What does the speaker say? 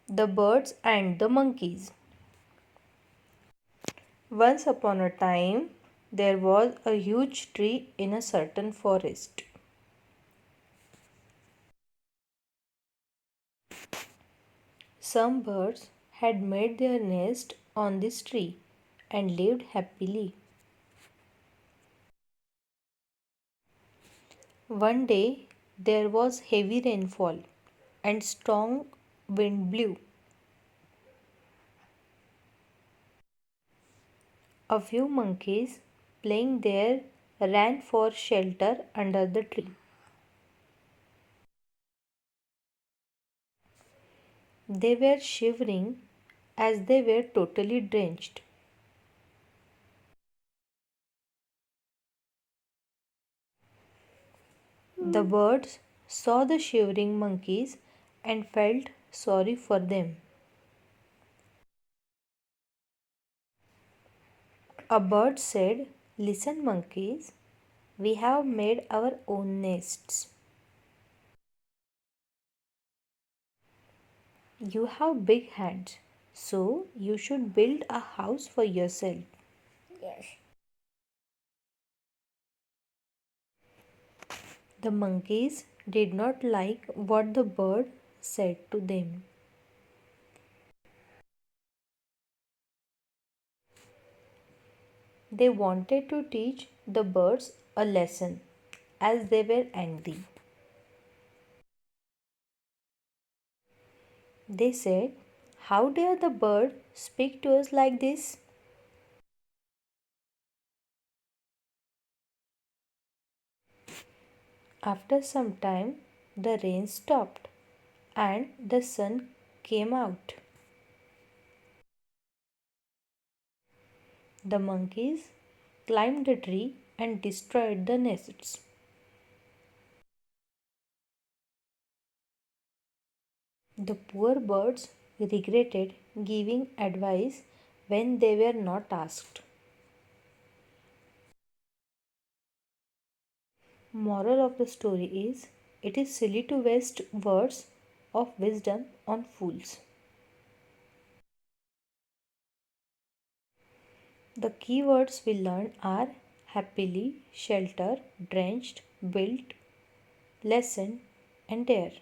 The birds and the monkeys. Once upon a time, there was a huge tree in a certain forest. Some birds had made their nest on this tree and lived happily. One day, there was heavy rainfall and strong wind blew. A few monkeys playing there ran for shelter under the tree. They were shivering as they were totally drenched. The birds saw the shivering monkeys and felt sorry for them. A bird said, "Listen, monkeys, we have made our own nests. You have big hands, so you should build a house for yourself." Yes. The monkeys did not like what the bird said to them. They wanted to teach the birds a lesson as they were angry. They said, "How dare the bird speak to us like this?" After some time, the rain stopped and the sun came out. The monkeys climbed the tree and destroyed the nests. The poor birds regretted giving advice when they were not asked. Moral of the story is, it is silly to waste words of wisdom on fools. The key words we learn are happily, shelter, drenched, built, lesson, and dare.